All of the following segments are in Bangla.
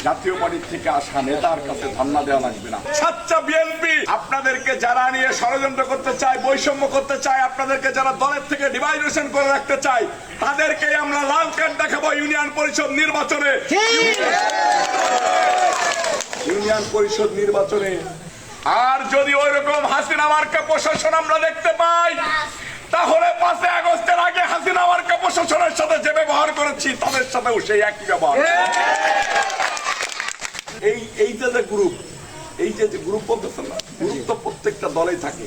জাতীয় পার্টি থেকে আসা নেতার কাছে ধর্ণা দেওয়া লাগবে না। সাচ্চা বিএনপি আপনাদেরকে যারা নিয়ে ষড়যন্ত্র করতে চায়, বৈষম্য করতে চায়, আপনাদেরকে যারা দলের থেকে ডিভাইডেশন করে রাখতে চায়, তাদেরকে আমরা লাল কার্ড দেখাবো ইউনিয়ন পরিষদ নির্বাচনে। ইউনিয়ন পরিষদ নির্বাচনে আর যদি ওই রকম হাসিনা মার্কা প্রশাসন আমরা দেখতে পাই, তাহলে 5 আগস্টের আগে হাসিনা মার্কা প্রশাসনের সাথে যে ব্যবহার করেছি তাদের সাথেও সেই একই ব্যবহার। এই যে গ্রুপ, এই যে গ্রুপ বলতেছেন না, গ্রুপ তো প্রত্যেকটা দলেই থাকে।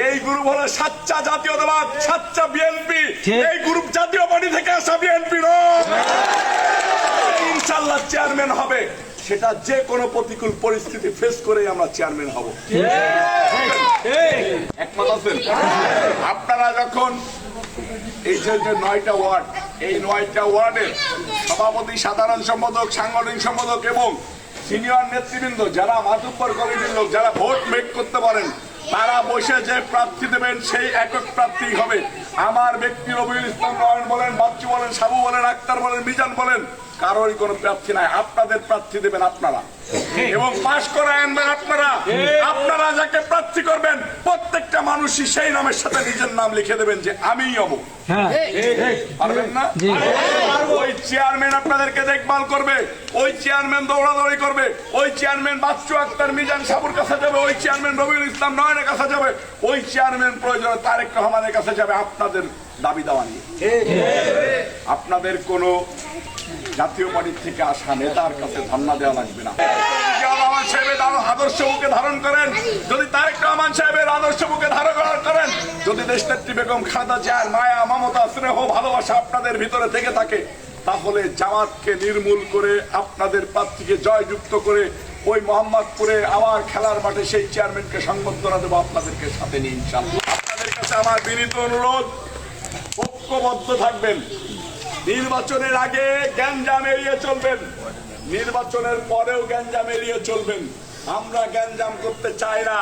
এই গ্রুপ হলো সাচ্চা জাতীয়তাবাদ, সাচ্চা বিএনপি। এই গ্রুপ জাতীয় পার্টি থেকে আসা বিএনপি নয়। ইনশাআল্লাহ চেয়ারম্যান হবে, সেটা যে কোনো প্রতিকূল পরিস্থিতি ফেস করে আমরা চেয়ারম্যান হব। একমত আছেন? আপনারা যখন এই যে 9টা ওয়ার্ড, এই 9টা ওয়ার্ডের সভাপতি, সাধারণ সম্পাদক, সাংগঠনিক সম্পাদক এবং সিনিয়র নেতৃবৃন্দ, যারা মাতুব্বর কমিটির লোক, যারা ভোট মেক করতে পারেন, তারা বসে যে প্রার্থী দেবেন সেই একক প্রার্থী হবে। আমার ব্যক্তি রবিউল ইসলাম নয়ন বলেন, বাচ্চু বলেন, সাবু বলেন, আক্তার বলেন, মিজান বলেন, কারোরই কোনো প্রার্থী নাই। আপনাদের প্রার্থী দেবেন আপনারা এবং পাশ করে আনবেন আপনারা। আপনারা যাকে প্রার্থী করবেন প্রত্যেকটা মানুষই সেই নামের সাথে নিজের নাম লিখে দেবেন যে আমিই হবো। পারবেন না? ওই চেয়ারম্যান আপনাদেরকে দেখভাল করবে, ওই চেয়ারম্যান দৌড়াদৌড়ি করবে, ওই চেয়ারম্যান বাচ্চু, আক্তার, মিজান, সাবুর কাছে যাবে, ওই চেয়ারম্যান রবিউল ইসলাম নয়নের কাছে যাবে, ওই চেয়ারম্যান প্রয়োজনে তারেক রহমানের কাছে যাবে আপনাদের দাবি দাওয়া নিয়ে। আপনাদের কোনো জাতীয় পার্টি থেকে আসা নেতার কাছে ধর্ণা দেওয়া লাগবে না। রহমান সাহেবের আদর্শ বুকে ধারণ করেন, যদি তারেক রহমান সাহেবের আদর্শ বুকে ধারণ করেন, যদি দেশনেত্রী বেগম খালেদা জিয়ার মায়া, মমতা, স্নেহ, ভালোবাসা আপনাদের ভিতরে থেকে থাকে, তাহলে জামাতকে নির্মূল করে আপনাদের প্রার্থীকে জয়যুক্ত করে ওই মোহাম্মদপুরে আবার খেলার মাঠে সেই চেয়ারম্যানকে সংবর্ধনা দেবো আপনাদেরকে সাথে নিয়ে ইনশাআল্লাহ। আপনাদের কাছে আমার বিনীত অনুরোধ, ঐক্যবদ্ধ থাকবেন। নির্বাচনের আগে গ্যাঞ্জাম এড়িয়ে চলবেন, নির্বাচনের পরেও গ্যাঞ্জাম এড়িয়ে চলবেন। আমরা গ্যাঞ্জাম করতে চাই না।